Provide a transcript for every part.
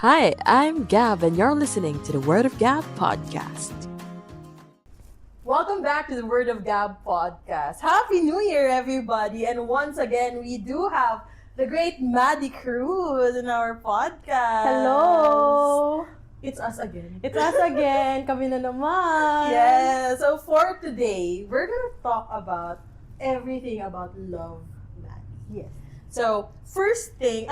Hi, I'm Gab, and you're listening to the Word of Gab podcast. Welcome back to the Word of Gab podcast. Happy New Year, everybody! And once again, we do have the great Maddie Cruz in our podcast. Hello! It's us again. It's us again. Kami na naman. Yeah, so for today, we're gonna talk about everything about love, Maddie. Yes. So, first thing,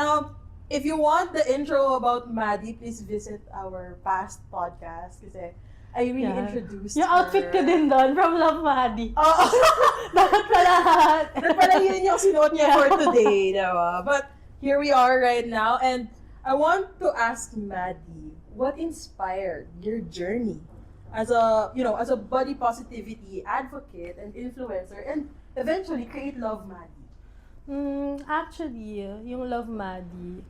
if you want the intro about Maddie, please visit our past podcast kasi I really introduced yung her. outfit ko din doon from Love Maddie. Oo. Dapat pa lahat. Pala yun yung sinuot niya for today, diba? But here we are right now, and I want to ask Maddie, what inspired your journey as a body positivity advocate and influencer, and eventually create Love Maddie? Actually, yung Love Maddie,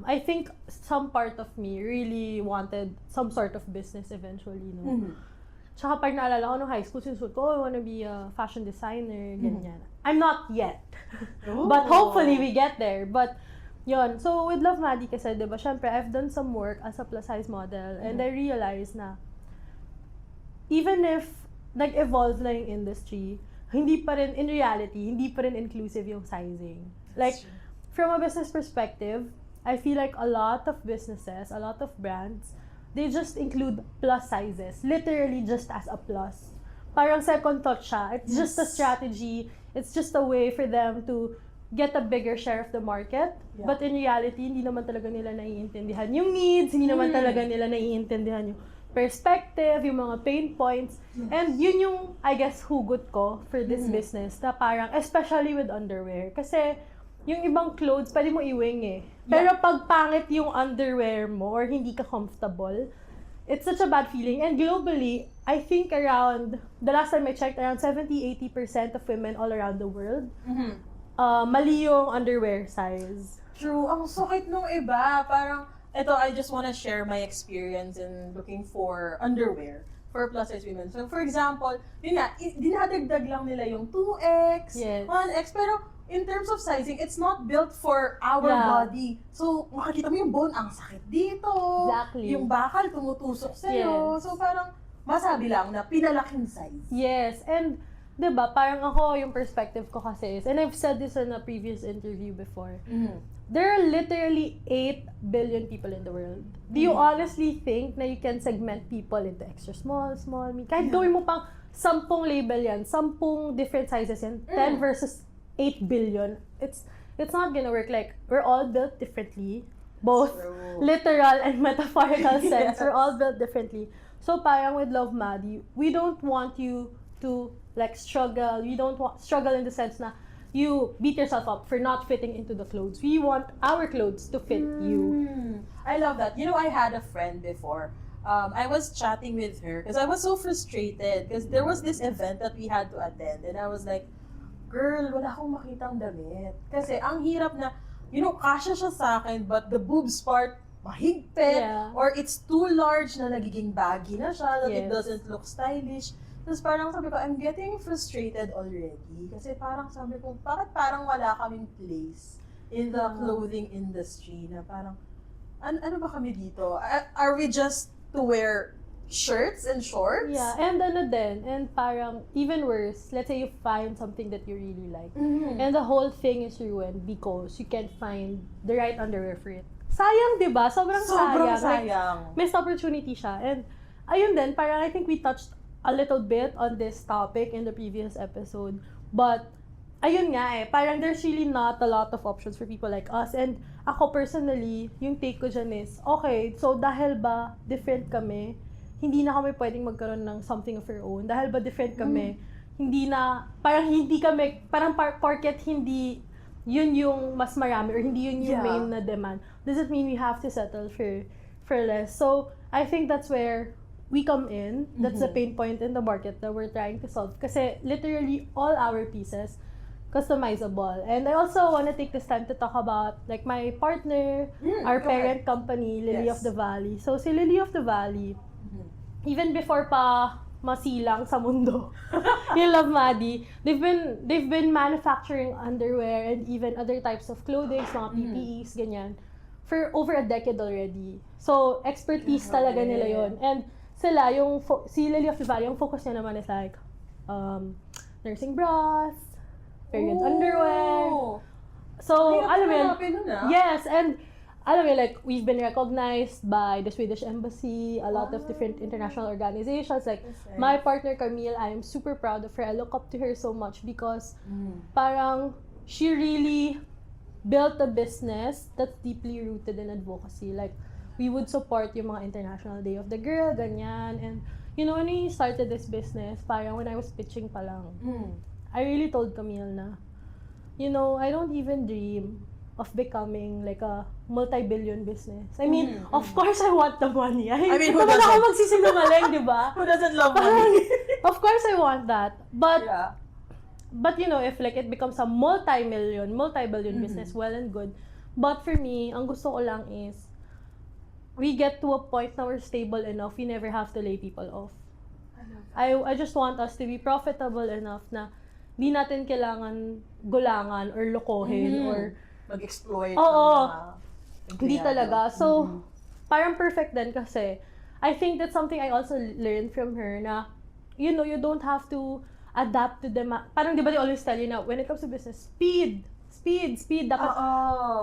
I think some part of me really wanted some sort of business eventually, no? Mm-hmm. Tsaka pag naalala ko nung high school, sinusuot ko, I wanna be a fashion designer, ganyan. I'm not yet. But hopefully we get there. But, yun. So, with Love Maddie kasi, diba, syempre, I've done some work as a plus-size model, and I realized na, even if nag-evolve na yung industry, hindi pa rin, in reality, hindi pa rin inclusive yung sizing. Like, from a business perspective, I feel like a lot of businesses, a lot of brands, they just include plus sizes, literally just as a plus. Parang second thought siya. It's just a strategy. It's just a way for them to get a bigger share of the market. Yeah. But in reality, hindi naman talaga nila naiintindihan yung needs, hindi naman talaga nila naiintindihan yung perspective, yung mga pain points. Yes. And yun yung, I guess, hugot ko for this business na parang, especially with underwear. Kasi, yung ibang clothes, pwede mo i-wing eh. Pero pag pangit yung underwear mo or hindi ka comfortable, it's such a bad feeling. And globally, I think around, the last time I checked, around 70-80% of women all around the world, mali yung underwear size. True. Ang sakit nung iba. Parang, I just wanna share my experience in looking for underwear for plus-size women. So, for example, yun nga, dinadagdag lang nila yung 2X, 1X, pero in terms of sizing, it's not built for our body. So, makikita mo yung bone, ang sakit dito. Exactly. Yung bakal, tumutusok sa'yo. Yes. So, parang masabi lang na pinalaking size. Yes, and diba, parang ako, yung perspective ko kasi is, and I've said this in a previous interview before, there are literally 8 billion people in the world. Do you honestly think na you can segment people into extra small, small, medium? Kahit gawin mo pang 10 label yan, 10 different sizes yan, 10 versus 8 billion, it's not gonna work. Like, we're all built differently, both literal and metaphorical sense. We're all built differently. So parang with Love Maddie, we don't want you to like struggle. We don't want struggle in the sense na you beat yourself up for not fitting into the clothes. We want our clothes to fit you. I love that. You know, I had a friend before. I was chatting with her because I was so frustrated because there was this event that we had to attend, and I was like, girl, wala akong makitang damit. Kasi ang hirap na, kasya siya sa akin, but the boobs part, mahigpit, or it's too large na nagiging baggy na siya, that it doesn't look stylish. Tapos parang sabi ko, I'm getting frustrated already. Kasi parang sabi ko, bakit parang wala kaming place in the clothing industry na parang, ano ba kami dito? Are we just to wear shirts and shorts? Yeah, and and parang, even worse, let's say you find something that you really like, and the whole thing is ruined because you can't find the right underwear for it. Sayang, diba? Sobrang sayang. Like, missed opportunity siya. And, ayun din, parang I think we touched a little bit on this topic in the previous episode, but, ayun nga parang there's really not a lot of options for people like us. And, ako personally, yung take ko dyan is, okay, so dahil ba different kami, hindi na kami pwedeng magkaroon ng something of our own. Dahil ba different kami, parang porket hindi yun yung mas marami or hindi yun yung main na demand, doesn't mean we have to settle for less. So, I think that's where we come in. That's the pain point in the market that we're trying to solve. Kasi literally all our pieces customizable. And I also want to take this time to talk about like my partner, our parent company, Lily of the Valley. So, si Lily of the Valley, even before pa masilang sa mundo, yung Love Maddie, they've been manufacturing underwear and even other types of clothing, mga PPEs, ganyan, for over a decade already. So, expertise talaga nila yon. And sila, si Lily of the Valley, yung focus niya naman is like, nursing bras, period underwear. So, alam mo yun, yes, and alam mo yun, like, we've been recognized by the Swedish Embassy, a lot of different international organizations. Like, my partner Camille, I am super proud of her. I look up to her so much because parang she really built a business that's deeply rooted in advocacy. Like, we would support yung mga International Day of the Girl, ganyan. And, you know, when we started this business, parang when I was pitching pa lang, I really told Camille na, you know, I don't even dream of becoming like a multi-billion business. I mean, of course I want the money. I mean, who doesn't? Ako magsisinungaling, di ba? Who doesn't love money? Of course I want that. But you know, if like it becomes a multi-billion business, well and good. But for me, ang gusto ko lang is, we get to a point na we're stable enough, we never have to lay people off. I just want us to be profitable enough na di natin kailangan gulangan or lokohin or mag-exploit. Hindi talaga. So, parang perfect din kasi I think that's something I also learned from her na, you know, you don't have to adapt to them. Parang di ba they always tell you na, when it comes to business, speed. Dapat,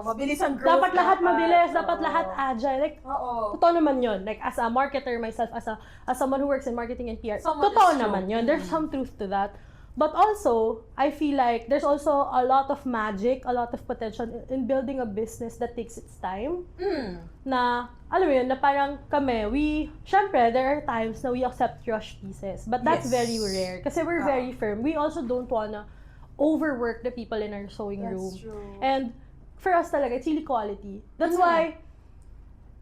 mabilis ang growth. Dapat lahat mabilis, dapat lahat agile. Like, totoo naman yun. Like, as a marketer myself, as someone who works in marketing and PR, totoo naman yun. There's some truth to that. But also, I feel like there's also a lot of magic, a lot of potential in building a business that takes its time. Na, alam mo yun, na parang kami, syempre, there are times na we accept rush pieces. But that's very rare. Kasi we're very firm. We also don't wanna overwork the people in our sewing room. True. And for us talaga, it's really quality. That's why,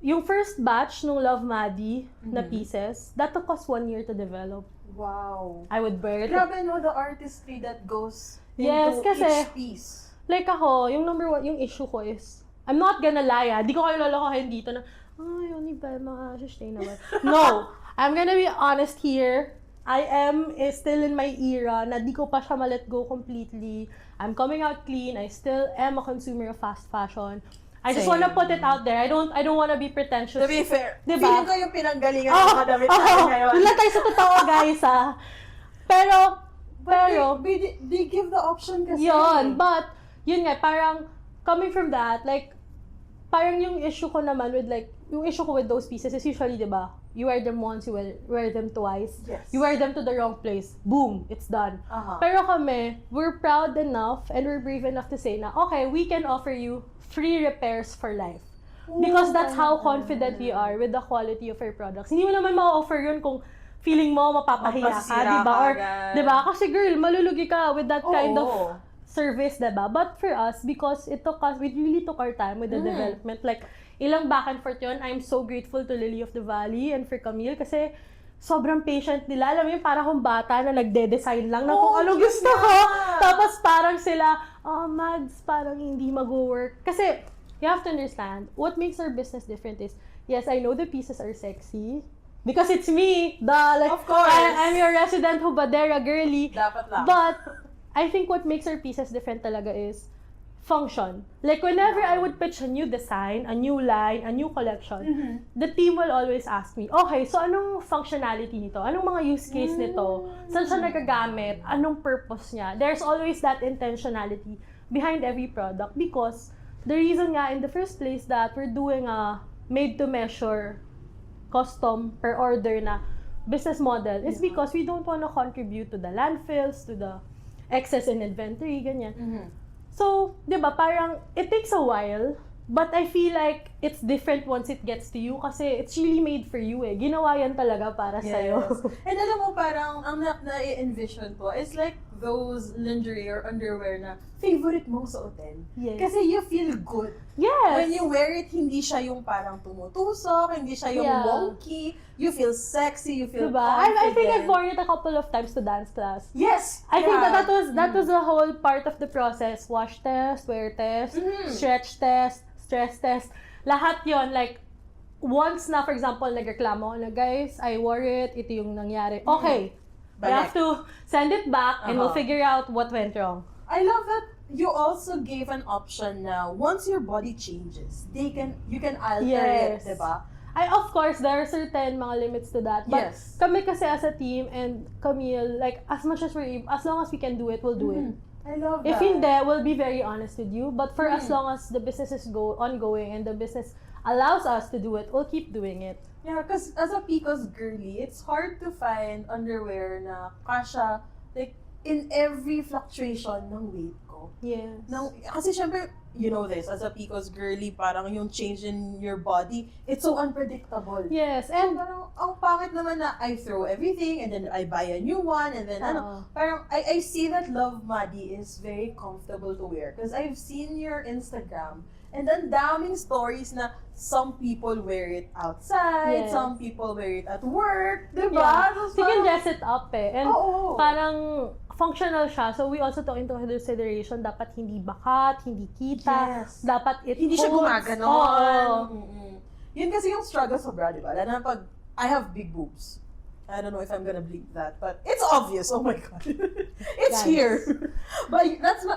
yung first batch nung Love Maddie na pieces, that took us 1 year to develop. Wow. I would wear it. Grabe no, the artistry that goes Yes, into kasi, each piece. Like ako, yung number one, yung issue ko is, I'm not gonna lie, di ko kayo lolokohin dito na, ay, only ba mga sustainable. No, I'm gonna be honest here. I am still in my era na di ko pa siya ma-let go completely. I'm coming out clean. I still am a consumer of fast fashion. I just wanna put it out there. I don't wanna be pretentious. To be fair, diba? feeling ko yung pinanggalingan ng mga damit natin ngayon. Doon lang tayo sa totoo, guys, Pero, they give the option kasi. Yun, but, yun nga, parang, coming from that, like, parang yung issue ko naman with like, yung issue ko with those pieces is usually, diba, you wear them once, you wear them twice. Yes. You wear them to the wrong place. Boom, it's done. Pero kami, we're proud enough and we're brave enough to say na, okay, we can offer you free repairs for life. Because that's how confident we are with the quality of our products. Hindi mo naman ma-offer yun kung feeling mo mapapahiya ka, diba? Or, diba? Kasi girl, malulugi ka with that kind of service, diba? But for us, because it took us, we really took our time with the development. Like, ilang back and forth yun. I'm so grateful to Lily of the Valley and for Camille kasi sobrang patient nila. Alam mo yun, parang akong bata na nagde-design lang na kung ano gusto ko. Tapos parang sila, Mads, parang hindi mag-work. Kasi, you have to understand, what makes our business different is, yes, I know the pieces are sexy. Because it's me, of course. I'm your resident hubadera girly. Dapat lang. But, I think what makes our pieces different talaga is function. Like, whenever I would pitch a new design, a new line, a new collection, the team will always ask me, okay, so anong functionality nito? Anong mga use case nito? Saan siya nagagamit? Anong purpose niya? There's always that intentionality behind every product because the reason nga in the first place that we're doing a made-to-measure, custom, per order na business model is because we don't want to contribute to the landfills, to the excess in inventory, ganyan. So, di ba, parang, it takes a while, but I feel like it's different once it gets to you kasi it's really made for you eh. Ginawa yan talaga para sa'yo. And alam mo, parang, ang na-envision ko is like those lingerie or underwear na favorite mong suotin. Yes. Kasi you feel good. Yes! When you wear it, hindi siya yung parang tumutusok, hindi siya yung wonky. You feel sexy, you feel confident. I think I've worn it a couple of times to dance class. Yes! I think that was a whole part of the process. Wash test, wear test, stretch test, stress test. Lahat yon like, once na, for example, nagreklamo na, guys, I wore it, ito yung nangyari. Okay, we have to send it back and we'll figure out what went wrong. I love that you also gave an option now. Once your body changes, you can alter Yes. it, diba? Of course, there are certain mga limits to that. But Yes. kami kasi as a team and Camille, like, as much as as long as we can do it, we'll do it. I love If that. hindi, we'll be very honest with you. But for as long as the business is ongoing and the business allows us to do it, we'll keep doing it. Yeah, because as a Picos girly, it's hard to find underwear na kasha, like, in every fluctuation ng weight ko. Yes. Kasi syempre, you know this, as a Picos girly, parang yung change in your body, it's so unpredictable. Yes, So and parang, ang pangit naman na I throw everything and then I buy a new one and then parang I see that Love Maddie is very comfortable to wear because I've seen your Instagram and then daming stories na some people wear it outside, Yes. some people wear it at work, diba? yeah, So, you can dress it up And Oo. parang functional siya. So we also took into consideration, dapat hindi bakat, hindi kita, Yes. dapat it Hindi siya holds. gumaganon. Oo. Mm-mm. Yun kasi yung struggle sobra, diba? Lalo na pag I have big boobs. I don't know if I'm gonna bleep that, but it's obvious. Oh my God. It's Guys. here. But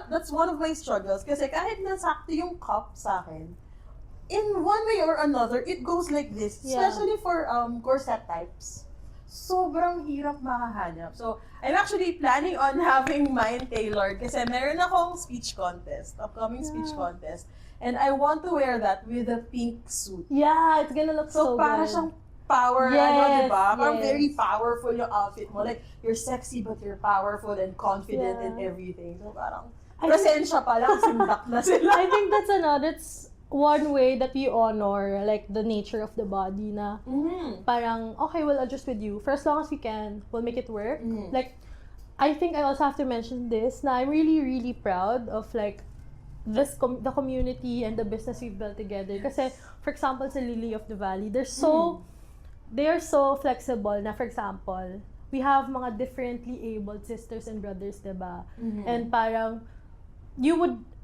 that's one of my struggles. Kasi kahit nasakto yung cup sa akin, in one way or another, it goes like this. Yeah. Especially for corset types. Sobrang hirap makahanap. So, I'm actually planning on having mine tailored kasi meron akong speech contest, upcoming speech contest. And I want to wear that with a pink suit. Yeah, it's gonna look So, so para good. siyang power, Yes, diba? Parang yes. very powerful yung outfit mo. Like, you're sexy but you're powerful and confident Yeah. in everything. So, parang, I presensya pa lang, sindak na sila. I think that's one way that we honor like the nature of the body na parang okay, we'll adjust with you for as long as we can, we'll make it work. Like, I think I also have to mention this na I'm really really proud of like the community and the business we've built together. Kasi for example sa Lily of the Valley, they are so flexible na, for example, we have mga differently abled sisters and brothers, diba? And parang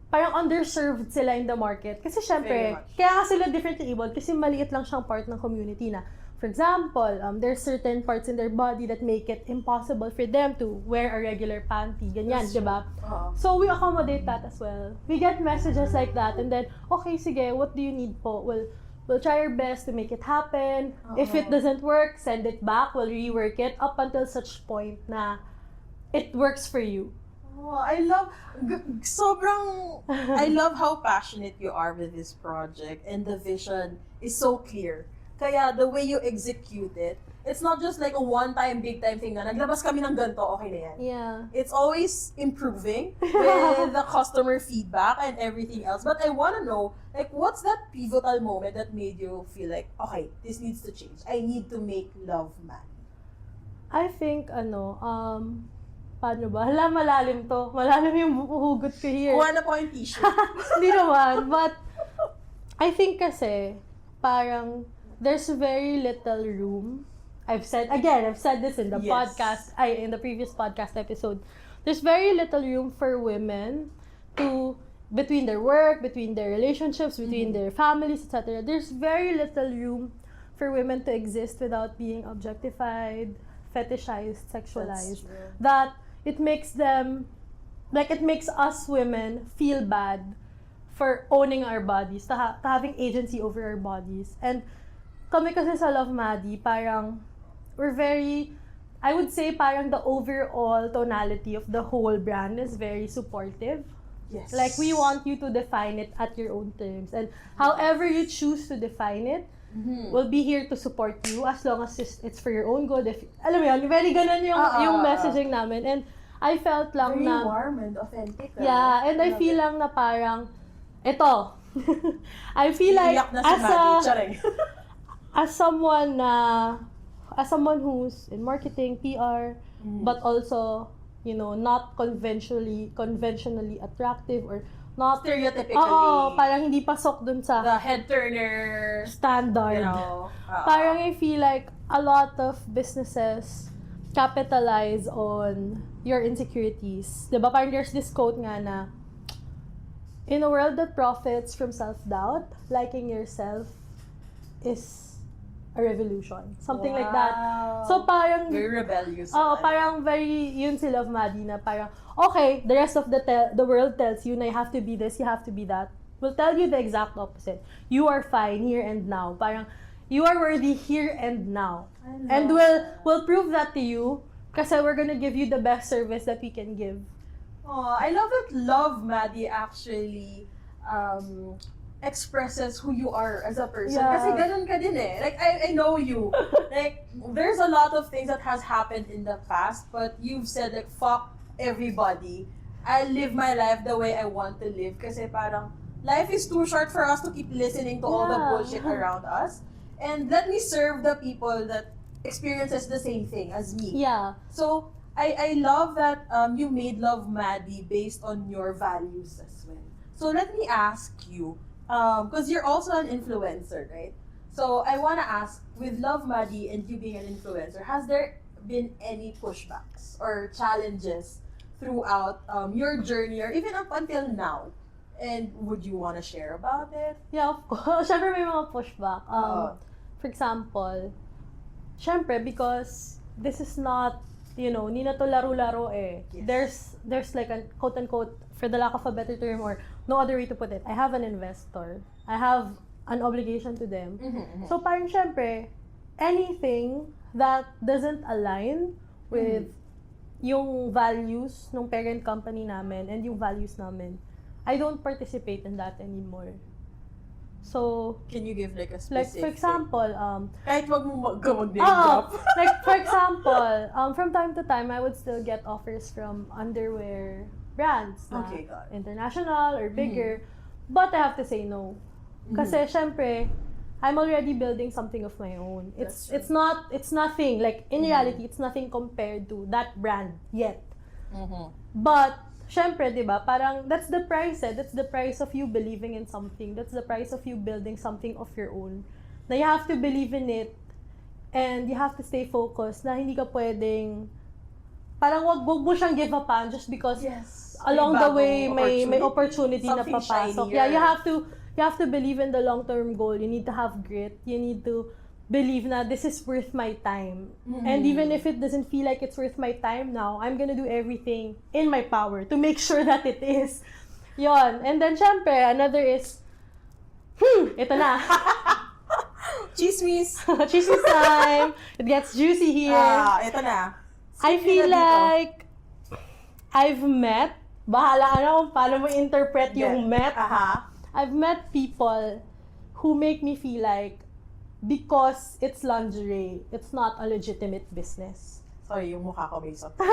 parang underserved sila in the market. Kasi Very syempre, much. kaya sila differently abled kasi maliit lang siyang part ng community na, for example, there's certain parts in their body that make it impossible for them to wear a regular panty. Ganyan, That's di ba? Oo. So, we accommodate that as well. We get messages like that and then, okay, sige, what do you need po? We'll try our best to make it happen. If it doesn't work, send it back. We'll rework it up until such point na it works for you. Oh, I love how passionate you are with this project and the vision is so clear. Kaya the way you execute it, it's not just like a one-time, big-time thing na naglabas kami ng ganito, okay na yan. Yeah. It's always improving with the customer feedback and everything else. But I want to know, like, what's that pivotal moment that made you feel like, okay, this needs to change. I need to make Love Maddie. I think, paano ba? Hala, malalim to. Malalim yung hugot ko here. Kuha na po yung tissue. Hindi naman. But, I think kasi, parang, there's very little room. I've said this in the Yes. podcast, in the previous podcast episode. There's very little room for women to, between their work, between their relationships, between their families, etc. There's very little room for women to exist without being objectified, fetishized, sexualized. That's true. That it makes them, like, it makes us women feel bad for owning our bodies, to having agency over our bodies. And kami kasi sa Love Maddie, parang, we're very, I would say parang the overall tonality of the whole brand is very supportive. Yes. Like, we want you to define it at your own terms. And however you choose to define it, we'll be here to support you as long as it's for your own good. If, alam mo yun, very ganun yung messaging namin. And I felt lang very na, warm and authentic. yeah, and I feel lang na parang, ito, I feel like, Iyak na si Maddie. Charing. as someone who's in marketing, PR, but also, not conventionally attractive or not Stereotypically. parang hindi pasok dun sa The head turner, standard. Parang I feel like a lot of businesses capitalize on your insecurities. Diba? Parang there's this quote nga na, in a world that profits from self-doubt, liking yourself is a revolution. Something like that. So parang, very rebellious. parang very, yun si Love Maddie na parang, okay, the rest of the world tells you na you have to be this, you have to be that. We'll tell you the exact opposite. You are fine here and now. Parang, you are worthy here and now. And we'll prove that to you kasi we're gonna give you the best service that we can give. Oh, I love that Love Maddie actually expresses who you are as a person. Yeah. Kasi ganun ka din eh. Like, I know you. Like, there's a lot of things that has happened in the past, but you've said like, fuck everybody. I live my life the way I want to live. Kasi parang, life is too short for us to keep listening to all the bullshit around us. And let me serve the people that experiences the same thing as me. Yeah. So, I love that you made Love Maddie based on your values as well. So let me ask you, because you're also an influencer, right? So I want to ask, with Love Maddie and you being an influencer, has there been any pushbacks or challenges throughout your journey or even up until now? And would you want to share about it? Yeah, of course. Siyempre may mga pushback. For example, siyempre because this is not, hindi na to laro-laro eh. Yes. There's like a quote-unquote, for the lack of a better term or no other way to put it, I have an investor. I have an obligation to them. So parang syempre, anything that doesn't align with yung values ng parent company namin and yung values namin, I don't participate in that anymore. So, can you give like a like specific? for example, kahit wag mo mag-name drop. like for example, from time to time, I would still get offers from underwear brands na Okay, got it. international or bigger, but I have to say no. Kasi syempre, I'm already building something of my own. It's nothing, like in reality, it's nothing compared to that brand yet. But syempre, di ba, parang that's the price eh. That's the price of you believing in something. That's the price of you building something of your own. Na you have to believe in it and you have to stay focused na hindi ka pwedeng parang wag mo siyang give up on just because along the way may opportunity na papasok. Yeah, you have to believe in the long-term goal. You need to have grit. You need to believe na this is worth my time. And even if it doesn't feel like it's worth my time now, I'm gonna do everything in my power to make sure that it is. Yon. And then, syempre, another is, ito na. Chismis. Chismis time. It gets juicy here. Ito na. I feel like I've met, bahala ka na kung paano mo interpret yung met. I've met people who make me feel like because it's lingerie, it's not a legitimate business. Sorry, yung mukha ko may something.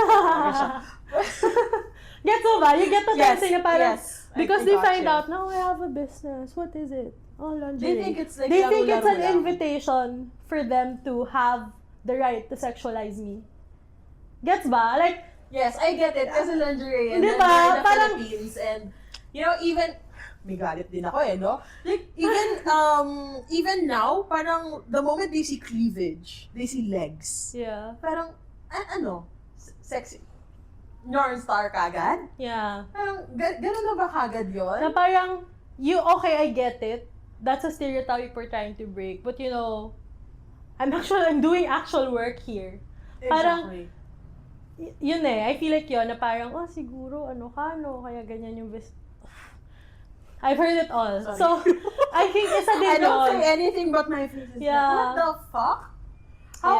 Get mo ba? You get the dancing na parang, because I they got find you. out, no, I have a business. What is it? Oh, lingerie. They think it's like They think it's an laro-laro lang. invitation for them to have the right to sexualize me. Gets ba? Like, yes, I get it. Kasi lingerie and Di then ba? we're in the Parang- Philippines and even may galit din ako no? Like even now, parang the moment they see cleavage, they see legs. yeah. Parang sexy. North Star kagad? Yeah. Parang ganun na ba kagad yun? Na parang, okay, I get it. That's a stereotype we're trying to break. But I'm doing actual work here. Parang, Exactly. yun eh, I feel like yun, na parang, siguro, kaya ganyan yung I've heard it all. Sorry. So, I think isa din I don't yun. say anything but my face is Yeah. like, what the fuck? How?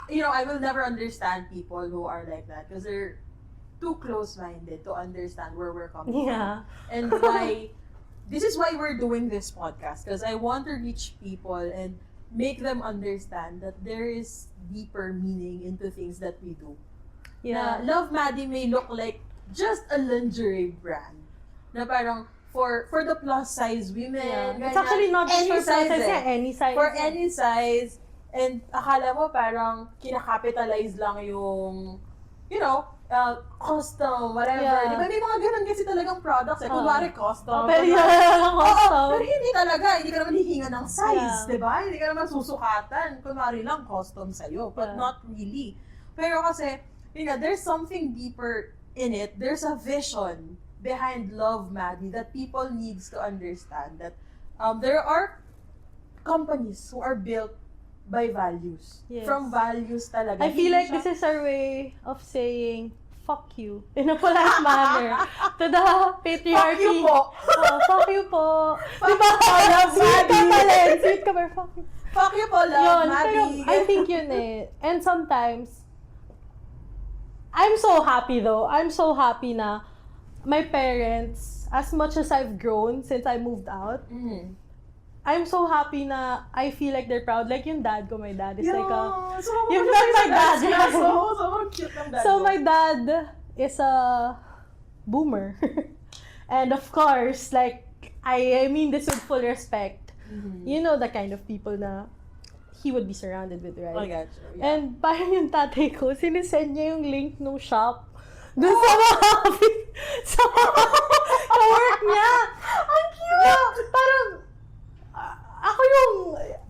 Yeah. I will never understand people who are like that because they're too close-minded to understand where we're coming Yeah. from. And this is why we're doing this podcast because I want to reach people and make them understand that there is deeper meaning into things that we do. Yeah. Na Love Maddie may look like just a lingerie brand. Na parang for the plus size women. Yeah. ganyan. It's actually not just Any for size size, eh. any size. For any size. And akala mo parang kinakapitalize lang yung, custom, whatever. Yeah. Di ba? May mga ganun kasi talagang products. Kunwari custom. Pero yun kunwari- lang Oo, custom. pero hindi talaga. Hindi ka naman hihinga ng size, Yeah. di ba? Hindi ka naman susukatan. Kunwari lang custom sa'yo. But Yeah. not really. Pero kasi, there's something deeper in it. There's a vision behind Love Maddie that people needs to understand that there are companies who are built by values. Yes. From values talaga. I feel like this is our way of saying fuck you in a polite manner to the patriarchy. Fuck you po. Fuck you po. Fuck Diba? you po, love Sweet ka Maddie. pala. Sweet ka ba? Fuck you. Fuck you po, love Yun, Maddie. pero I think yun eh. And sometimes, I'm so happy though. I'm so happy na my parents, as much as I've grown since I moved out, I'm so happy na I feel like they're proud. Like yung dad ko, my dad is like a... You've met my dad, right? So cute ng dad So mo. my dad is a boomer. And of course, like, I mean this with full respect. You know the kind of people na he would be surrounded with, right? I got you. Yeah. And parang yung tatay ko, sinisend niya yung link ng shop dun sa mga sa work niya. Ang cute! Parang, ako yung,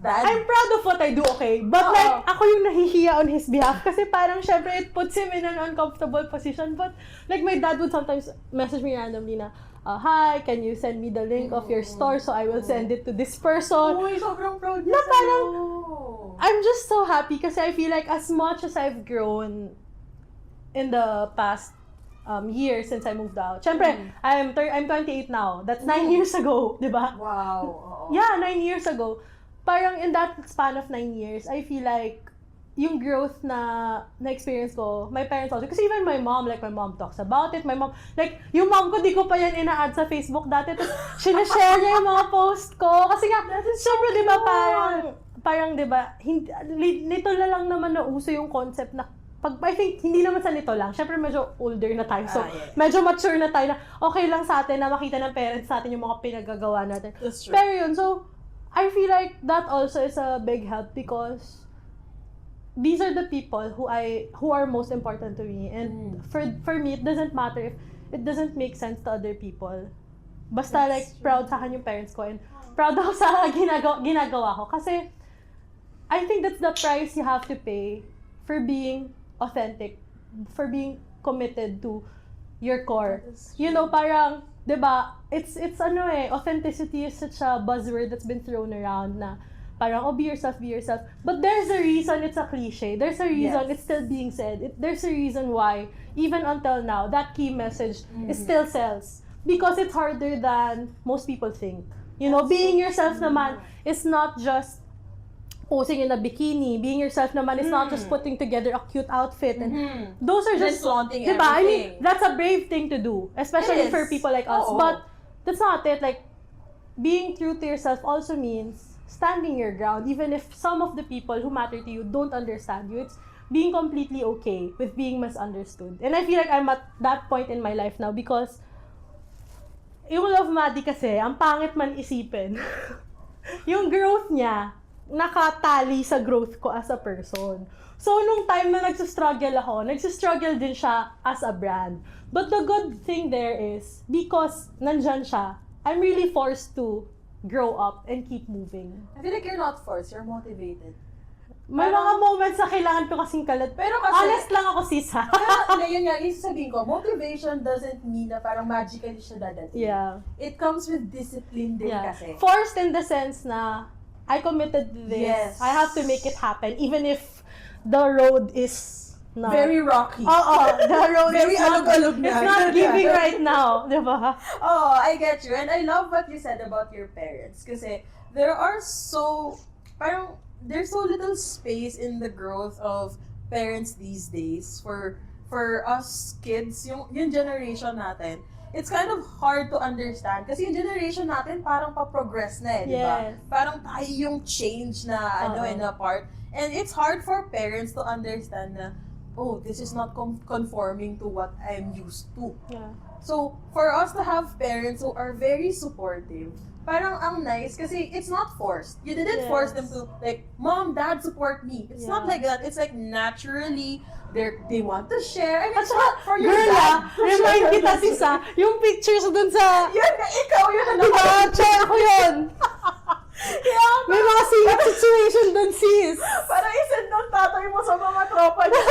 Dad? I'm proud of what I do, okay? But like, ako yung nahihiya on his behalf kasi parang syempre it puts him in an uncomfortable position. But like my dad would sometimes message me randomly na, hi, can you send me the link of your store so I will send it to this person? Uy, sobrang proud niya Na parang, sa'yo. I'm just so happy kasi I feel like as much as I've grown in the past years since I moved out. Syempre, I'm 28 now. That's 9 years ago, di ba? Wow. Oo. Yeah, 9 years ago. Parang in that span of 9 years, I feel like yung growth na experience ko, my parents also, kasi even my mom talks about it. My mom, like, yung mom ko, di ko pa yan ina-add sa Facebook dati. Tapos, sinashare niya yung mga post ko. Kasi nga, syempre, di ba, parang, di ba, nito na lang naman nauso yung concept na I think, hindi naman sa nito lang. Siyempre, medyo older na tayo. So, medyo mature na tayo na okay lang sa atin na makita ng parents natin yung mga pinagagawa natin. That's true. Pero yun, so, I feel like that also is a big help because these are the people who are most important to me. And for me, it doesn't matter if it doesn't make sense to other people. Basta like, proud sa akin yung parents ko and proud ako sa ginagawa ko. Kasi, I think that's the price you have to pay for being authentic, for being committed to your core. You know, parang, diba, it's authenticity is such a buzzword that's been thrown around na parang, be yourself, be yourself. But there's a reason it's a cliche. There's a reason it's still being said. There's a reason why, even until now, that key message still sells. Because it's harder than most people think. You know, being yourself naman is not just posing in a bikini. Being yourself naman is not just putting together a cute outfit. And those are just, flaunting diba? I mean, everything. that's a brave thing to do. Especially for people like us. But that's not it. Like, being true to yourself also means standing your ground. Even if some of the people who matter to you don't understand you. It's being completely okay with being misunderstood. And I feel like I'm at that point in my life now because yung Love Maddie kasi, ang pangit man isipin. Yung growth niya, nakatali sa growth ko as a person. So, nung time na nagsistruggle din siya as a brand. But the good thing there is, because nandyan siya, I'm really forced to grow up and keep moving. I feel like you're not forced, you're motivated. May mga moments na kailangan ko kasing kalat. Pero kasi, honest lang ako, sis, ha? Pero, yun nga, isasabihin ko, motivation doesn't mean na parang magically siya dadating. Yeah. It comes with discipline din kasi. Forced in the sense na, I committed to this. Yes. I have to make it happen, even if the road is not... Very rocky. The road Very is not... alog-alog na. It's not giving right now, di ba? Oh, I get you. And I love what you said about your parents. Kasi there's so little space in the growth of parents these days for us kids, yung generation natin. It's kind of hard to understand kasi yung generation natin parang pa-progress na di ba? Yes. Parang tayo yung change na na part. And it's hard for parents to understand na, oh, this is not conforming to what I'm used to. Yeah. So, for us to have parents who are very supportive, parang ang nice kasi it's not forced. You didn't force them to, like, Mom, Dad, support me. It's not like that. It's like naturally, they want to share. I mean, it's not for your dad. Remind kita, sisa, yung pictures dun sa... Yun, ikaw yun. Diba? Ako yun. Yeah, May mga singit situation dun, sis. parang isend ng tatay mo sa mga tropa niya.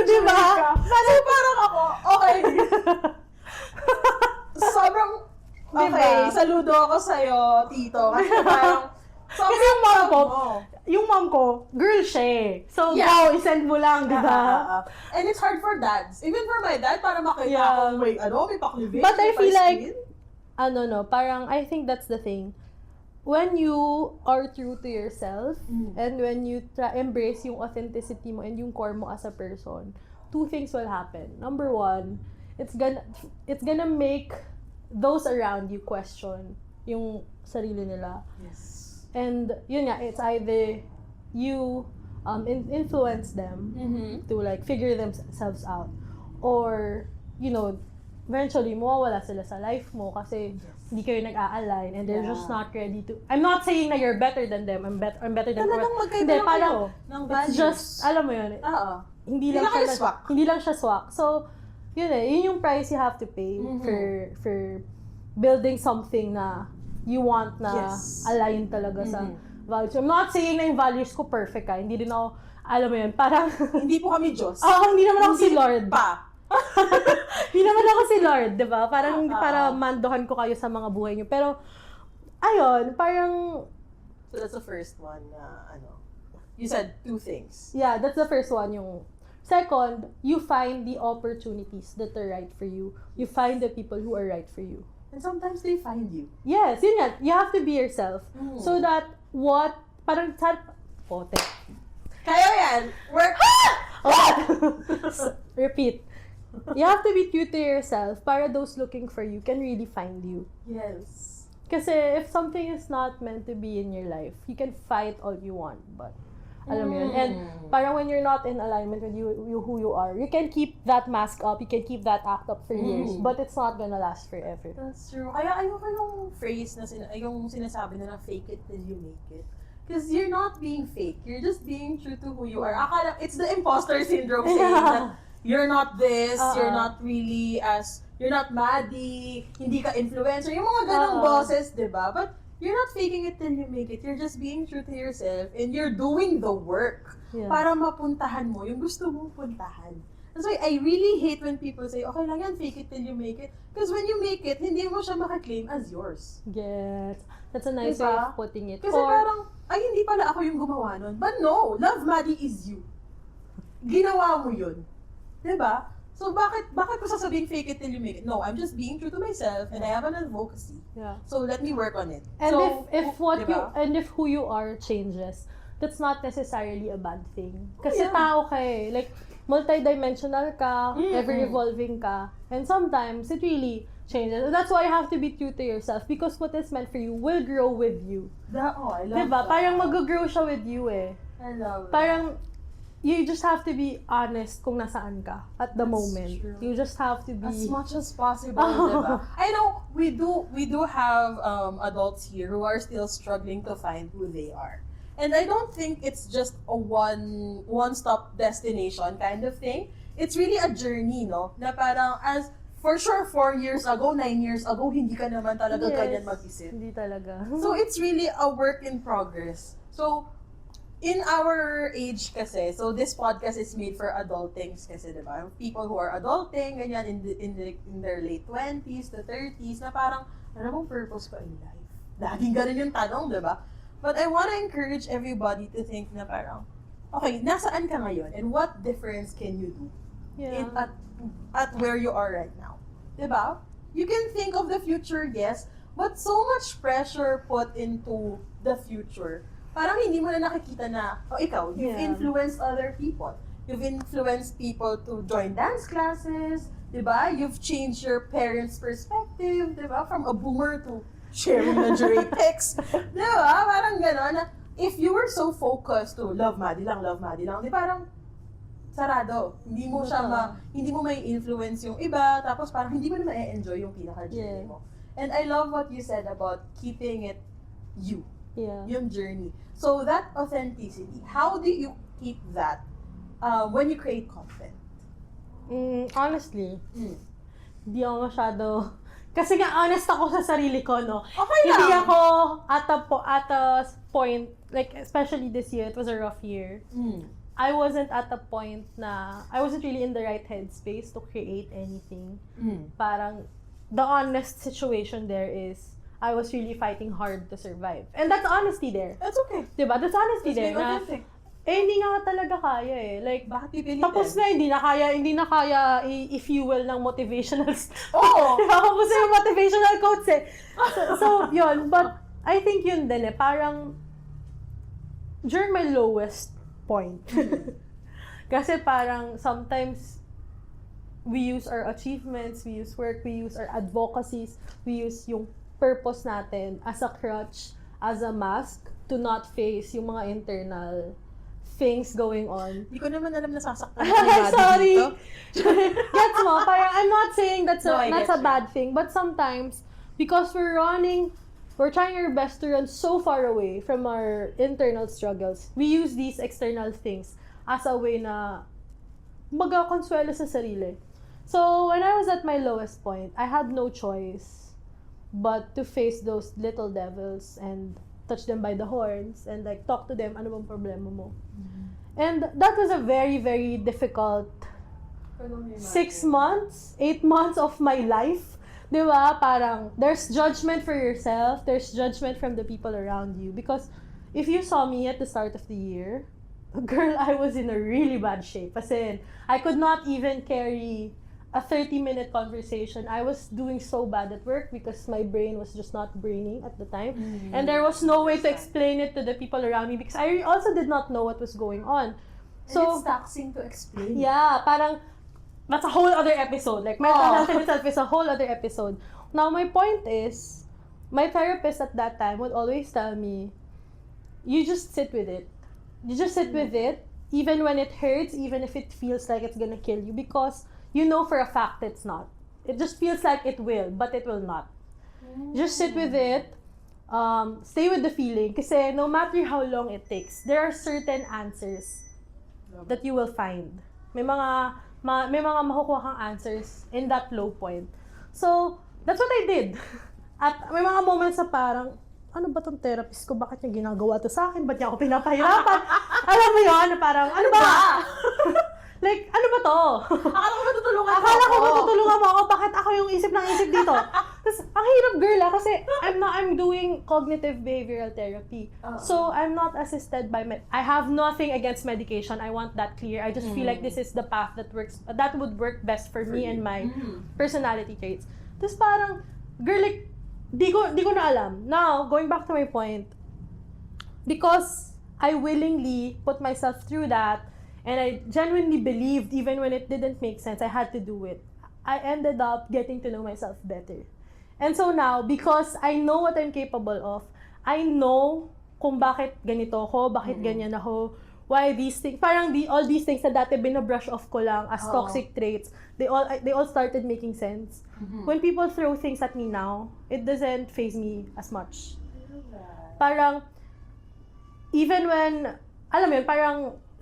Diba? So, parang ako, okay. Sobrang, okay, saludo ako sa'yo, tito. Kasi parang, Kasi yung mom ko, girl siya eh. So, Yeah. isend mo lang, di ba? And it's hard for dads. Even for my dad, para makita Yeah. ko, may paklivage. But I may feel like, pa-screen. parang I think that's the thing. When you are true to yourself, and when you embrace yung authenticity mo and yung core mo as a person, two things will happen. Number one, it's gonna make those around you question yung sarili nila. Yes. And yun nga, it's either you influence them to like figure themselves out, or eventually mawawala sila sa life mo kasi hindi kayo nag-a-align and they're just not ready to. I'm not saying na you're better than them. I'm better than them. Talagang magkaiba Hindi, lang parang kayo ng values. it's just, alam mo yun, hindi lang siya swak. So, yun yung price you have to pay for building something na you want na align talaga sa values. I'm not saying na yung values ko perfect hindi din ako, alam mo yun, parang hindi po kami Diyos. hindi naman ako si Lord. Hindi naman ako si Lord, di ba? Parang para mandohan ko kayo sa mga buhay niyo. Pero, ayun, parang... So that's the first one you said two things. Yeah, that's the first one. Yung second, you find the opportunities that are right for you. You find the people who are right for you. And sometimes they find you. Yes, yun yan. You have to be yourself. So that parang pote. Kaya yan, work. Repeat. You have to be true to yourself para those looking for you can really find you. Yes. Kasi if something is not meant to be in your life, you can fight all you want, but alam mo yun. And parang when you're not in alignment with you who you are, you can keep that mask up, you can keep that act up for years, but it's not gonna last forever. That's true. Kaya ayoko yung phrase na yung sinasabi na fake it till you make it. Because you're not being fake. You're just being true to who you are. Akala, it's the imposter syndrome saying that you're not this, you're not really you're not Maddie, hindi ka influencer. Yung mga ganong bosses, di ba? But you're not faking it till you make it. You're just being true to yourself and you're doing the work para mapuntahan mo yung gusto mong puntahan. That's why I really hate when people say, okay lang yan, fake it till you make it. Because when you make it, hindi mo siya makaklaim as yours. Yes. That's a nice way of putting it. Kasi parang, ay hindi pala ako yung gumawa nun. But no, Love Maddie is you. Ginawa mo yun. Diba? So bakit ko sasabing fake it till you make it? No, I'm just being true to myself and I have an advocacy. Yeah. So let me work on it. And so, if who you are changes, that's not necessarily a bad thing. Kasi tao ka eh. Like, multidimensional ka, ever-evolving ka, and sometimes it really changes. And that's why you have to be true to yourself because what is meant for you will grow with you. I love diba? that. Parang mag-grow siya with you eh. I love Parang, you just have to be honest kung nasaan ka at the moment. True. You just have to be... As much as possible, diba? I know we do have adults here who are still struggling to find who they are. And I don't think it's just a one-stop destination kind of thing. It's really a journey, no? Na parang for sure 4 years ago, 9 years ago, hindi ka naman talaga ganyan mag-isip. Hindi talaga. So it's really a work in progress. So in our age kasi, so this podcast is made for adultings kasi, diba? People who are adulting, ganyan, in their late 20s to 30s, na parang, ano mong purpose ko in life? Laging ganun yung tanong, diba? But I want to encourage everybody to think na parang, okay, nasaan ka ngayon? And what difference can you do at where you are right now? Diba? You can think of the future, yes, but so much pressure put into the future. Parang hindi mo na nakikita na, ikaw, you've influenced other people. You've influenced people to join dance classes, diba? You've changed your parents' perspective, diba? From a boomer to sharing lingerie pics. Diba? Parang gano'n. If you were so focused to love Maddie lang, di parang sarado. Hindi mo hindi mo may influence yung iba, tapos parang hindi mo na ma-enjoy yung pinaka-journey mo. And I love what you said about keeping it you. Yeah. Yung journey. So that authenticity, how do you keep that when you create content? Honestly, hindi ako masyado... Kasi nga, honest ako sa sarili ko, no? Okay lang. Hindi ako at a point, like, especially this year, it was a rough year. I wasn't at a point na, I wasn't really in the right headspace to create anything. Parang, the honest situation there is, I was really fighting hard to survive. And that's honesty there. That's okay. Diba? That's honesty there. Being Na, authentic. hindi nga talaga kaya eh. Like, Bakit pipilitin? tapos na, hindi na kaya i-fuel ng motivational Oo! Diba? Kapos na yung motivational quotes eh. So, yun. But, I think yun din eh. Parang, during my lowest point. Kasi parang, sometimes, we use our achievements, we use work, we use our advocacies, we use yung purpose natin as a crutch, as a mask, to not face yung mga internal things going on. Hindi ko naman alam na sasaktan ako ni Maddie Sorry. dito. Gets mo? Parang, I'm not saying that's No, I a get you. bad thing, but sometimes, because we're trying our best to run so far away from our internal struggles, we use these external things as a way na magkakonsuelo sa sarili. So, when I was at my lowest point, I had no choice but to face those little devils and touch them by the horns and like talk to them, ano bang problema mo? And that was a very, very difficult 6 months, 8 months of my life. Di ba? Parang, there's judgment for yourself, there's judgment from the people around you. Because if you saw me at the start of the year, girl, I was in a really bad shape. As in, I could not even carry a 30-minute conversation. I was doing so bad at work because my brain was just not braining at the time. And there was no way to explain it to the people around me because I also did not know what was going on. And So, it's taxing to explain. yeah, parang, that's a whole other episode. Like, mental health in itself is a whole other episode. Now, my point is, my therapist at that time would always tell me, you just sit with it. You just sit with it, even when it hurts, even if it feels like it's gonna kill you, because you know for a fact it's not. It just feels like it will, but it will not. Just sit with it, stay with the feeling, kasi no matter how long it takes, there are certain answers that you will find. May mga makukuha kang answers in that low point. So, that's what I did. At may mga moments na parang, ano ba tong therapist ko? Bakit niya ginagawa to sa akin? Ba't niya ako pinapahirapan? Alam mo yun, na parang, ano ba? Like, ano ba to? Akala ko matutulungan mo Akala ko ako. matutulungan mo ako, bakit ako yung isip ng isip dito? Tapos, ang hirap girl kasi I'm doing cognitive behavioral therapy. So, I'm not assisted by, I have nothing against medication, I want that clear. I just feel like this is the path that would work best for me and my personality traits. Tapos parang, girl, like, di ko na alam. Now, going back to my point, because I willingly put myself through that, and I genuinely believed, even when it didn't make sense, I had to do it. I ended up getting to know myself better. And so now, because I know what I'm capable of, I know kung bakit ganito ako, bakit ganyan ako, why these things, parang all these things na dati binabrush off ko lang as toxic traits, they all started making sense. When people throw things at me now, it doesn't faze me as much. Parang, even when, alam mo yun, parang,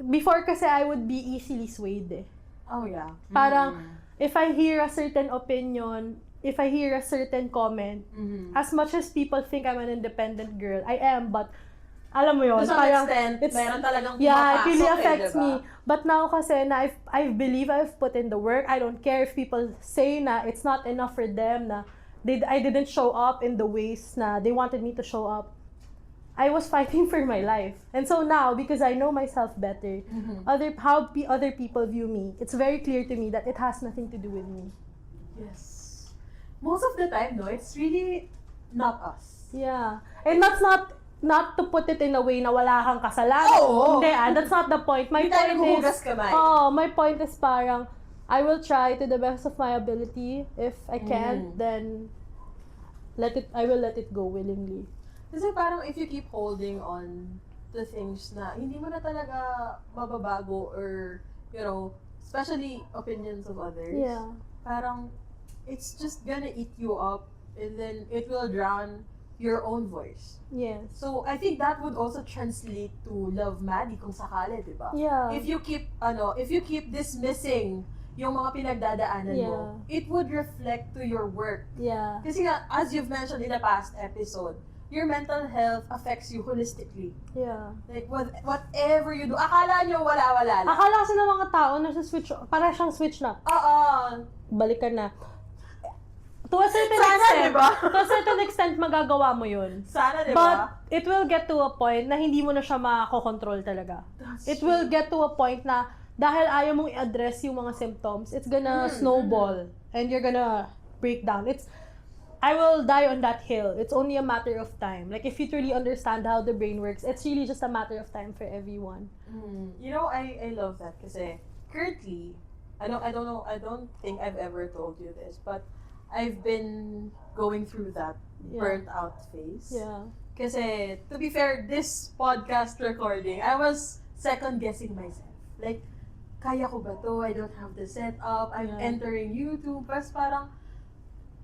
before kasi I would be easily swayed eh. Oh, yeah. Parang, if I hear a certain opinion, if I hear a certain comment, as much as people think I'm an independent girl, I am, but, alam mo yun, To some extent, meron talagang yeah, it really pumapasok affects diba? me. But now kasi, na I believe I've put in the work, I don't care if people say na it's not enough for them, na I didn't show up in the ways na they wanted me to show up. I was fighting for my life. And so now, because I know myself better, how other people view me, it's very clear to me that it has nothing to do with me. Yes. Most of the time, no, it's really not us. Yeah. And that's not to put it in a way na wala kang kasalanan. Oo. Hindi, that's not the point. My Hindi tayo point huhugas is, kamay. my point is parang, I will try to the best of my ability. If I can't, then I will let it go willingly. Kasi parang if you keep holding on to things na hindi mo na talaga mababago or, you know, especially opinions of others, Yeah. parang it's just gonna eat you up and then it will drown your own voice. Yes. So, I think that would also translate to love Maddie kung sakali, di ba? Yeah. If you keep dismissing yung mga pinagdadaanan mo, it would reflect to your work. Yeah. Kasi nga, as you've mentioned in the past episode, your mental health affects you holistically. Yeah. Like, whatever you do, akala nyo wala lang. Akala kasi ng mga tao na switch, para siyang switch na. Oo. Balikan na. To a certain Sana, extent, diba? to a certain extent, magagawa mo yun. Sana, di But ba? it will get to a point na hindi mo na siya makakontrol talaga. It will get to a point na dahil ayaw mong i-address yung mga symptoms, it's gonna snowball and you're gonna break down. I will die on that hill. It's only a matter of time. Like, if you truly understand how the brain works, it's really just a matter of time for everyone. You know, I love that kasi currently, I don't think I've ever told you this, but I've been going through that burnt out phase. Yeah. Kasi, to be fair, this podcast recording, I was second guessing myself. Like, kaya ko ba to? I don't have the setup. I'm entering YouTube. Tapos parang,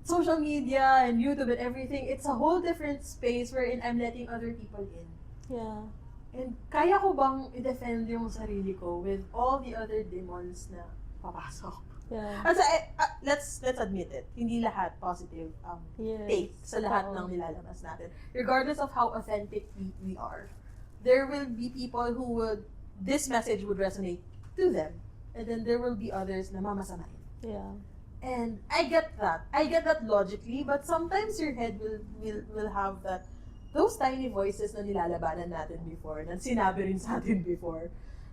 social media and YouTube and everything, it's a whole different space wherein I'm letting other people in. Yeah. And kaya ko bang i-defend yung sarili ko with all the other demons na papasok? Yeah. Kasi, let's admit it, hindi lahat positive take sa lahat ng nilalabas natin. Regardless of how authentic we are, there will be people who this message would resonate to them. And then there will be others na mamasamain. Yeah. And I get that. I get that logically, but sometimes your head will have those tiny voices na nilalabanan natin before, na sinabi rin sa atin before,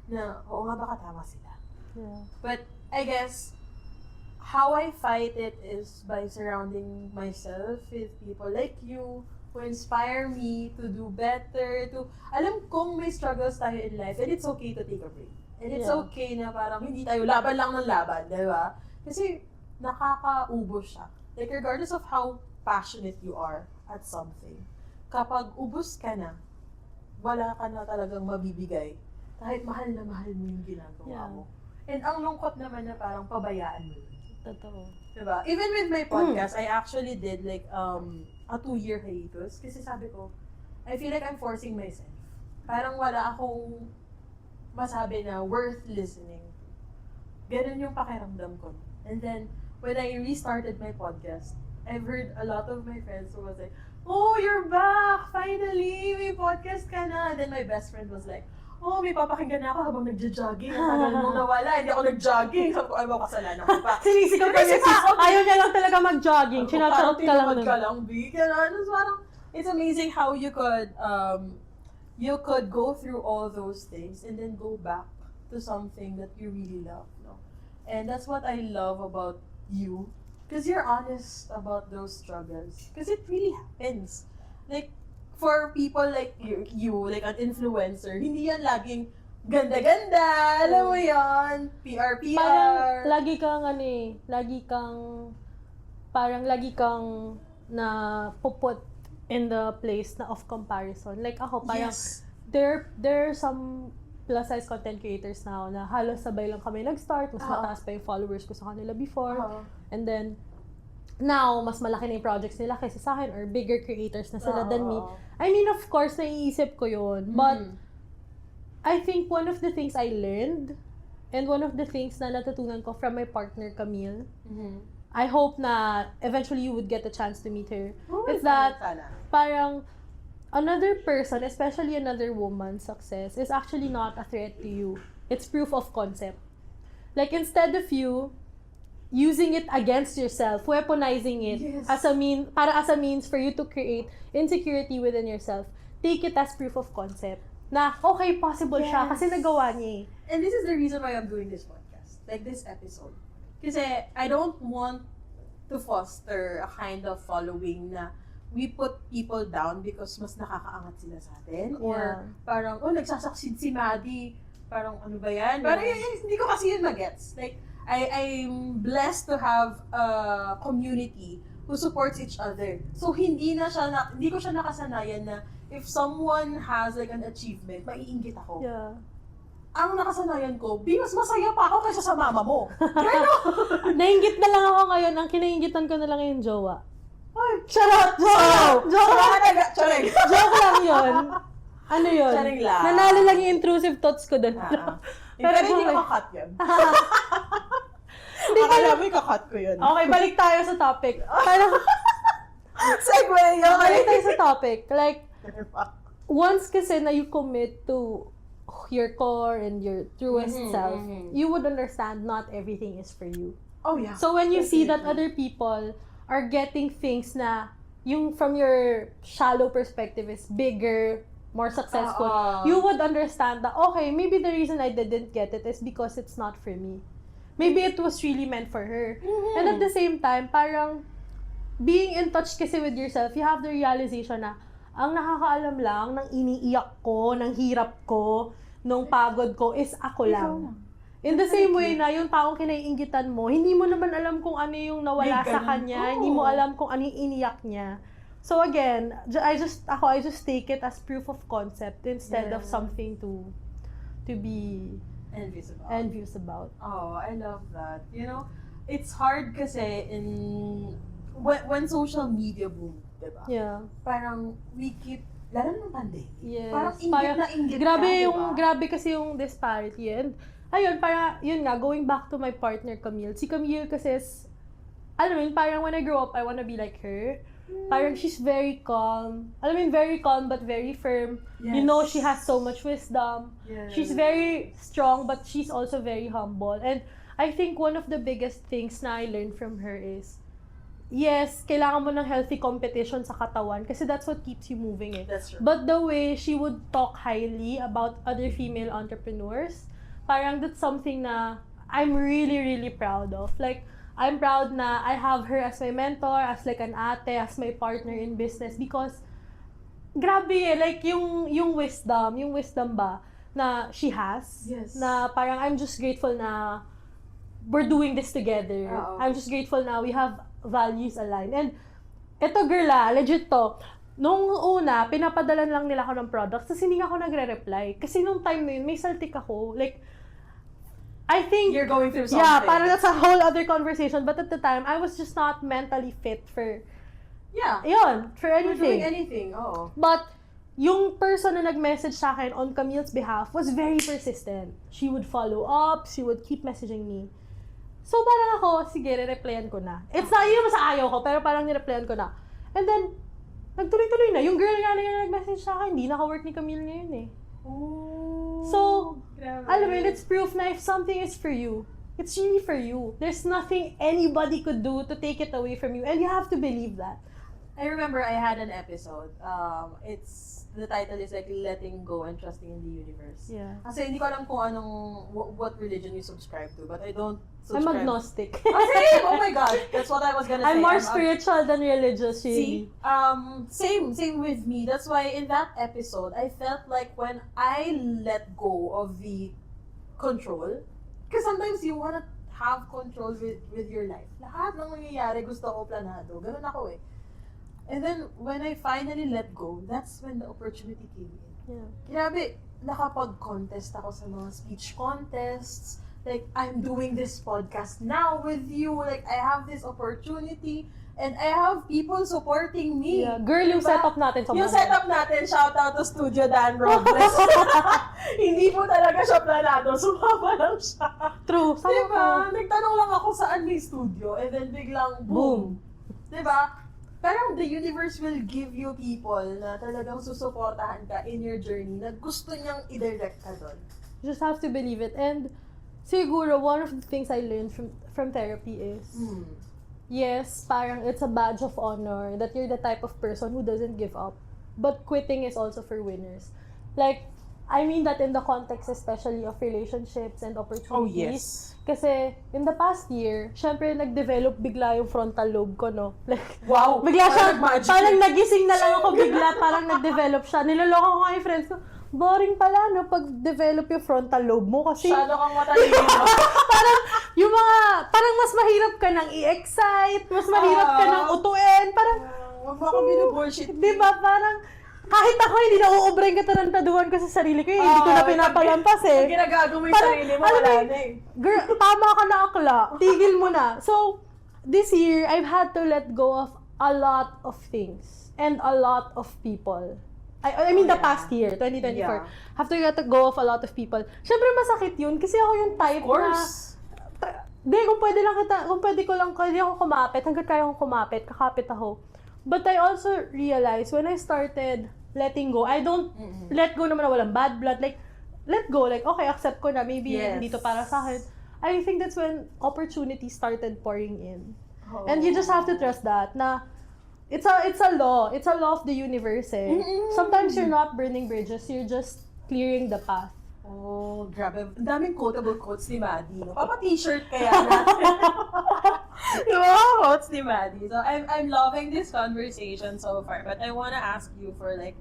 na, oo nga, baka tama sila. Yeah. But I guess, how I fight it is by surrounding myself with people like you, who inspire me to do better, alam kong may struggles tayo in life, and it's okay to take a break. And it's okay na parang hindi tayo laban lang ng laban, di ba? Kasi, nakakaubos siya. Like, regardless of how passionate you are at something, kapag ubos ka na, wala ka na talagang mabibigay. Kahit mahal na mahal mo yung ginagawa mo. And ang lungkot naman na parang pabayaan mo. Totoo. Diba? Even with my podcast, I actually did like a 2-year hiatus. Kasi sabi ko, I feel like I'm forcing myself. Parang wala akong masabi na worth listening. Ganun yung pakiramdam ko. And then, when I restarted my podcast, I've heard a lot of my friends who was like, oh, you're back! Finally! May podcast ka na! And then my best friend was like, oh, may papakinggan na ako habang nagja-jogging. Ang tagal mong nawala, hindi ako nag-jogging. Sabi ko, ay, ba kasalanan ko pa. Sinisigaw pa niya. Ayaw niya lang talaga mag-jogging. Chinacharot ka lang nun. Parang, it's amazing how you could go through all those things and then go back to something that you really love. No? And that's what I love about you. Because you're honest about those struggles. Because it really happens. Like, for people like you, like an influencer, hindi yan laging ganda-ganda, alam mo yan, PR-PR. Parang lagi kang na puput in the place na of comparison. Like ako, parang, there are some plus-size content creators now na halos sabay lang kami nag-start, mas mataas pa yung followers ko sa kanila before. And then, now, mas malaki na yung projects nila kaysa sa akin or bigger creators na sila than me. I mean, of course, naiisip ko yun. But, I think one of the things I learned and one of the things na natutunan ko from my partner, Camille, I hope na eventually you would get a chance to meet her. It's that, parang, another person, especially another woman's success, is actually not a threat to you. It's proof of concept. Like, instead of you using it against yourself, weaponizing it as a means for you to create insecurity within yourself, take it as proof of concept. Na, okay, possible siya kasi nagawa niya eh. And this is the reason why I'm doing this podcast, like this episode. Kasi I don't want to foster a kind of following na we put people down because mas nakakaangat sila sa atin. Or parang, oh, nagsasucceed si Maddie. Parang, ano ba yan? Parang, hindi ko kasi yun magets. Like, I'm blessed to have a community who supports each other. So, hindi ko siya nakasanayan na if someone has like an achievement, maiinggit ako. Yeah. Ang nakasanayan ko, mas masaya pa ako kaysa sa mama mo. Pero, nainggit na lang ako ngayon. Ang kinainggitan ko na lang yung jowa. ay, charot! Joke lang yun. Ano yun? Charing lang. Nanalo lang yung intrusive thoughts ko doon. Pero hindi ko kakat yun. Akala mo kakat ko yun. Okay, balik tayo sa topic. Parang, segue yun. balik tayo sa topic. Like, once kasi na you commit to your core and your truest self, you would understand not everything is for you. Oh yeah. So when you see that other people are getting things na yung from your shallow perspective is bigger, more successful, you would understand that, okay, maybe the reason I didn't get it is because it's not for me. Maybe it was really meant for her. And at the same time, parang being in touch kasi with yourself, you have the realization na ang nakakaalam lang ng iniiyak ko, ng hirap ko, ng pagod ko is ako lang. In the same way na yung taong kinaiinggitan mo, hindi mo naman alam kung ano yung nawala sa kanya, hindi mo alam kung ano yung iniyak niya. So again, I just take it as proof of concept instead of something to be envious about. Oh, I love that. You know, it's hard kasi when social media boom, diba? Yeah. Parang we keep, lalo ng pandemic. Yes. Parang inggit Grabe kasi yung disparity. And ayun, yun nga, going back to my partner, Camille. Si Camille kasi alam mo yun, parang when I grow up, I wanna be like her. Parang she's very calm. Alam mo yun, very calm but very firm. Yes. You know, she has so much wisdom. Yes. She's very strong but she's also very humble. And I think one of the biggest things na I learned from her is, yes, kailangan mo ng healthy competition sa katawan kasi that's what keeps you moving eh. That's true. But the way she would talk highly about other female entrepreneurs, parang that's something na I'm really, really proud of. Like, I'm proud na I have her as my mentor, as like an ate, as my partner in business because grabe eh, like yung wisdom ba na she has, yes. na parang I'm just grateful na we're doing this together. I'm just grateful na we have values aligned. And eto girl legit to. Nung una, pinapadalan lang nila ako ng products, tapos hindi ako nagre-reply. Kasi nung time na yun, may saltik ako. Like, I think you're going through something. Yeah, parang that's a whole other conversation. But at the time, I was just not mentally fit for for anything. For doing anything, But yung person na nag-message sa akin on Camille's behalf was very persistent. She would follow up, she would keep messaging me. So parang ako, sige, re-replyan ko na. It's not yun sa ayaw ko, pero parang ni-replyan ko na. And then, nagtuloy-tuloy na. Yung girl nga na nag-message sa akin, hindi naka-work ni Camille ngayon eh. So, alam mo yun, it's proof na if something is for you, it's really for you. There's nothing anybody could do to take it away from you. And you have to believe that. I remember I had an episode. The title is like letting go and trusting in the universe. Yeah. Kasi hindi ko alam kung what religion you subscribe to, but I don't subscribe. I'm agnostic. Same! Oh my God! That's what I was gonna say. I'm more spiritual than religious, really. See? Same with me. That's why in that episode, I felt like when I let go of the control, because sometimes you wanna have control with your life. Lahat ng nangyayari gusto ko planado. Ganun ako eh. And then, when I finally let go, that's when the opportunity came in. Yeah. Grabe, nakapag-contest ako sa mga speech contests. Like, I'm doing this podcast now with you. Like, I have this opportunity. And I have people supporting me. Yeah. Girl, yung setup natin sa Yung setup natin, shout out to Studio Dan Robles. Hindi po talaga siya planado, sumama lang siya. True. Diba? Nagtanong lang ako saan may studio, and then biglang boom. Diba? Parang the universe will give you people na talagang susuportahan ka in your journey na gusto niyang i-direct ka doon. You just have to believe it. And siguro, one of the things I learned from therapy is, yes, parang it's a badge of honor that you're the type of person who doesn't give up. But quitting is also for winners. Like, I mean that in the context especially of relationships and opportunities. Kasi in the past year, syempre nag-develop bigla yung frontal lobe ko, no? Like, wow! Bigla siya, parang nagising na lang ako bigla, parang nag-develop siya. Niloloko ko nga yung friends ko, boring pala, no? Pag-develop yung frontal lobe mo kasi... Masyado kang matalino. Parang, yung mga, parang mas mahirap ka nang i-excite, mas mahirap ka nang utuin, parang... Huwag mo ako binubullshit. Diba, parang... Kahit ako, hindi na uubra yung katarantaduhan ko sa sarili ko, hindi ko na pinapalampas eh. Pag ginagago mo yung sarili mo, wala na eh. Girl, tama ka na akla. Tigil mo na. So, this year, I've had to let go of a lot of things and a lot of people. I mean, the past year, 2024. Yeah. Have to let go of a lot of people. Siyempre, masakit yun kasi ako yung type of course. Na... kung pwede ako kumapit, hanggat kaya akong kumapit, kakapit ako. But I also realized when I started letting go, I don't let go naman na walang bad blood. Like, let go. Like, okay, accept ko na. Maybe hindi to para sa akin. I think that's when opportunities started pouring in. And you just have to trust that na it's a law. It's a law of the universe eh. Sometimes you're not burning bridges, you're just clearing the path. Oh, grabe. Ang daming quotable quotes ni Maddie. No? Papa-t-shirt kaya natin. Yung mga quotes ni Maddie. So, I'm loving this conversation so far. But I wanna ask you for like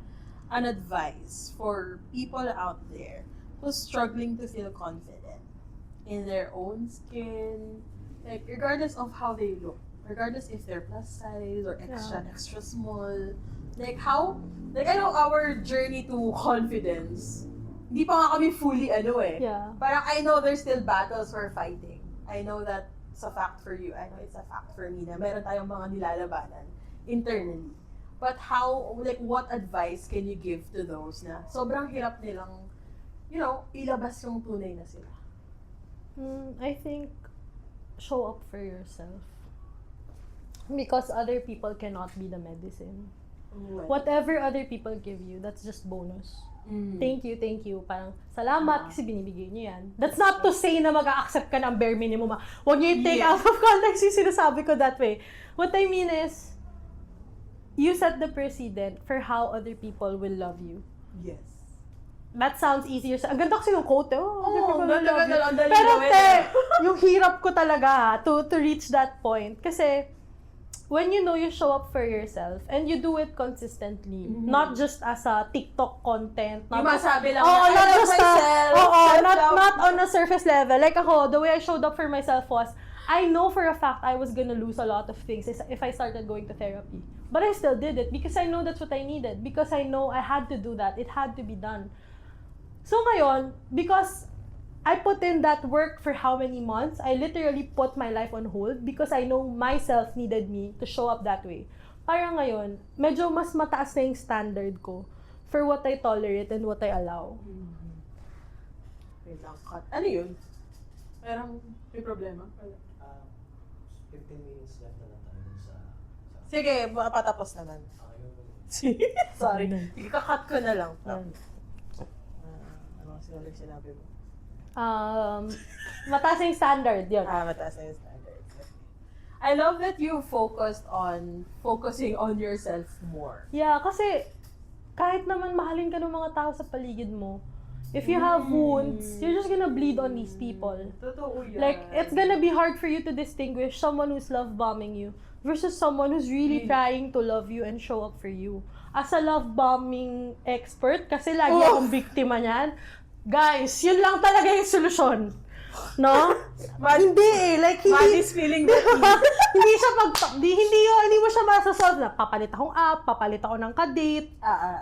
an advice for people out there who's struggling to feel confident in their own skin, like regardless of how they look, regardless if they're plus size or extra small. Like how, like I know our journey to confidence, hindi pa nga kami fully Yeah. Parang I know there's still battles we're fighting. I know that it's a fact for you. I know it's a fact for me na meron tayong mga nilalabanan internally. But how, like what advice can you give to those na sobrang hirap nilang, ilabas yung tunay na sila? I think show up for yourself. Because other people cannot be the medicine. Whatever other people give you, that's just bonus. Thank you. Parang, salamat kasi binibigay niyo yan. That's not to say na mag-a-accept ka ng bare minimum. Huwag niyo i-take out of context yung sinasabi ko that way. What I mean is, you set the precedent for how other people will love you. Yes. That sounds easier. Ang ganda kasi yung quote, other people will love you. Ganda. Pero yung hirap ko talaga to reach that point. Kasi, when you know you show up for yourself and you do it consistently, not just as a TikTok content, not masabi lang not just myself, not on a surface level. Like ako, the way I showed up for myself was, I know for a fact I was gonna lose a lot of things if I started going to therapy. But I still did it because I know that's what I needed. Because I know I had to do that. It had to be done. So ngayon, because I put in that work for how many months, I literally put my life on hold because I know myself needed me to show up that way. Parang ngayon, medyo mas mataas na yung standard ko for what I tolerate and what I allow. Wait lang, cut. Ano yun? Parang may problema? 15 minutes left na lang tayo sa... Sige, patapos naman. Sorry. Ika-cut ko na lang. Ano kasi ulit sinabi mo? Mataas yung standard, yun. Mataas na yung standards. I love that you focusing on yourself more. Yeah, kasi kahit naman mahalin ka ng mga tao sa paligid mo, if you have wounds, you're just gonna bleed on these people. Totoo yan. Like, it's gonna be hard for you to distinguish someone who's love-bombing you versus someone who's really trying to love you and show up for you. As a love-bombing expert, kasi lagi akong biktima niyan, guys, yun lang talaga yung solusyon. No? Hindi eh. Like, Maddie's feeling that hindi mo siya masasolve na papalit akong app, papalit ako ng kadate,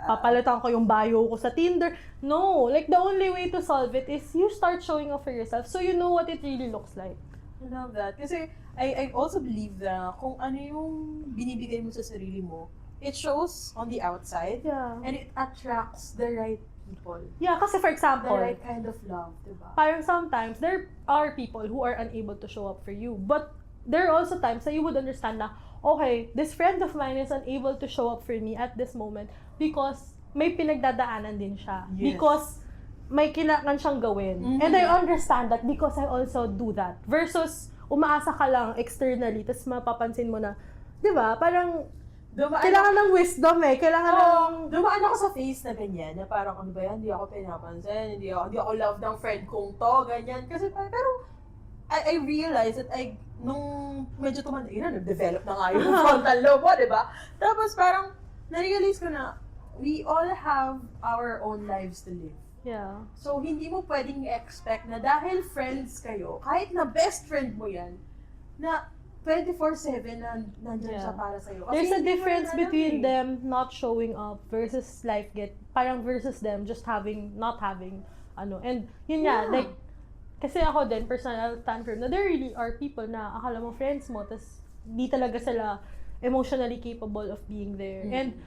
papalitan ko yung bio ko sa Tinder. No. Like, the only way to solve it is you start showing up for yourself so you know what it really looks like. I love that. Kasi I also believe na kung ano yung binibigay mo sa sarili mo, it shows on the outside and it attracts the right people. Yeah, kasi for example, the right kind of love, diba? Parang sometimes, there are people who are unable to show up for you. But there are also times that you would understand na, okay, this friend of mine is unable to show up for me at this moment because may pinagdadaanan din siya. Yes. Because may kailangan siyang gawin. And I understand that because I also do that. Versus, umaasa ka lang externally, tapos mapapansin mo na, diba, parang kailangan ng wisdom eh. Kailangan ng... Dumaan ako sa face na ganyan, na parang ano ba yan, hindi ako pinapansin, hindi ako love ng friend kong to, ganyan. Kasi pero, I realized that nung medyo nag-develop na nga yung frontal lobe mo, diba? Tapos parang, na-realize ko na, we all have our own lives to live. Yeah. So, hindi mo pwedeng expect na dahil friends kayo, kahit na best friend mo yan, na 24/7 nandiyan siya para sa'yo. Kasi there's a difference hindi mo between alam them not showing up versus parang versus them just not having, and yun nga, like, kasi ako din, personal stand firm, na there really are people na akala mo friends mo, tas di talaga sila emotionally capable of being there. And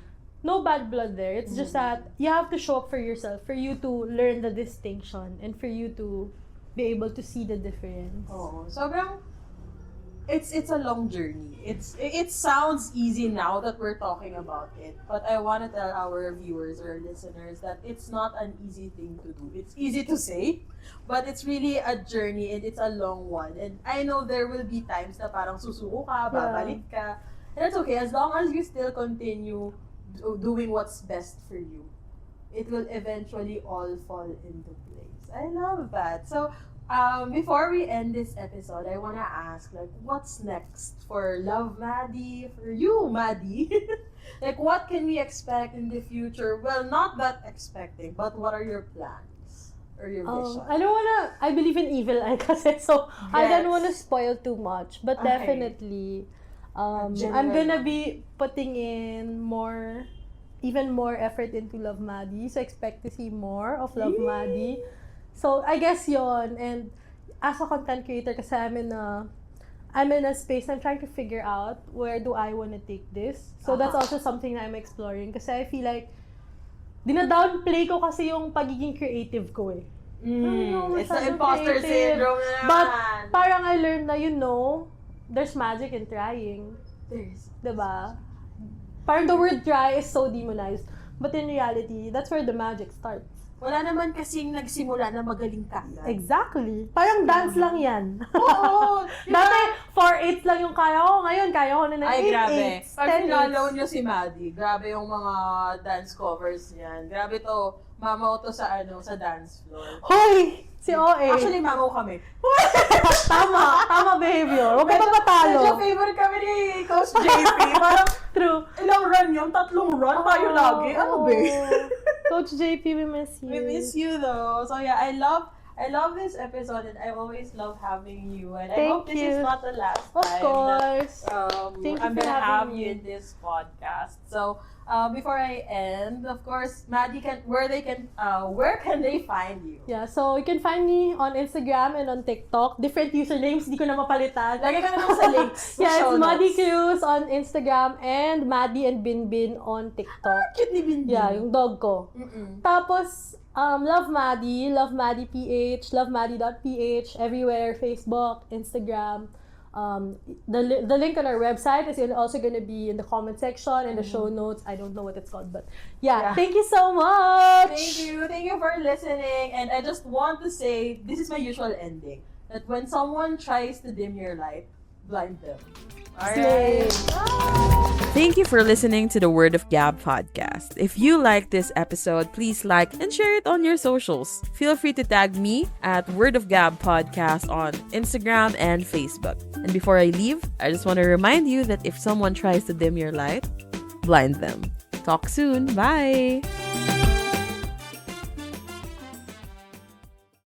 no bad blood there. It's just that you have to show up for yourself, for you to learn the distinction, and for you to be able to see the difference. Oo. Sobrang, it's a long journey. It sounds easy now that we're talking about it, but I want to tell our viewers or listeners that it's not an easy thing to do. It's easy to say, but it's really a journey and it's a long one. And I know there will be times na parang susuko ka, babalik ka. And that's okay as long as you still continue doing what's best for you. It will eventually all fall into place. I love that. So, before we end this episode, I wanna ask, like, what's next for Love Maddie, for you, Maddie? Like, what can we expect in the future? Well, not that expecting, but what are your plans or your vision? I believe in evil eye kasi, so I don't Yes. wanna spoil too much. But Okay. definitely, I'm Genuine. gonna be putting in even more effort into Love Maddie. So expect to see more of Love Yay! Maddie. So I guess yon. And as a content creator, kasi I'm in a space I'm trying to figure out where do I want to take this. So that's also something that I'm exploring. Kasi I feel like dina-downplay ko kasi yung pagiging creative ko eh. It's the masyadong imposter creative. syndrome na But naman. parang I learned na, there's magic in trying. There's- Diba? Parang the word try is so demonized. But in reality, that's where the magic starts. Wala naman kasing nagsimula na magaling ka. Exactly. Parang dance lang yan. Oo! Dati, 4/8 lang yung kaya ko. Ngayon, kaya ko na ng 8/8. Ay, grabe. Pag 10/8. sinalaw niyo si Maddie, grabe yung mga dance covers niyan. Grabe to. Mamaw to sa dance floor. Hoy! Si OA. Actually, mamaw kami. Tama behavior. Huwag ka pa patalo. Medyo favorite kami ni Coach JP. Parang, True. ilang run yun? 3 run tayo lagi. Ano ba? Coach JP, we miss you. We miss you though. So yeah, I love this episode and I always love having you. And I Thank hope this is you. not the last Of time course. that Thank you I'm for gonna have having you me. in this podcast. So before I end, of course, Maddie where can they find you? Yeah, so you can find me on Instagram and on TikTok. Different usernames, di ko na mapalitan. Lagay ka na lang sa links. sa Yeah, show it's Maddie notes. Cruz on Instagram and Maddie and Binbin on TikTok. Cute ni Binbin. Yeah, yung dog ko. Mm-mm. Tapos, Love Maddie PH, lovemaddie.ph, everywhere, Facebook, Instagram. The link on our website is also going to be in the comment section, in the show notes. I don't know what it's called, but yeah. Thank you so much! Thank you for listening. And I just want to say, this is my usual ending, that when someone tries to dim your light, blind them. Slay. Thank you for listening to the Word of Gab podcast. If you like this episode, please like and share it on your socials. Feel free to tag me at Word of Gab podcast on Instagram and Facebook. And before I leave, I just want to remind you that if someone tries to dim your light, blind them. Talk soon. Bye.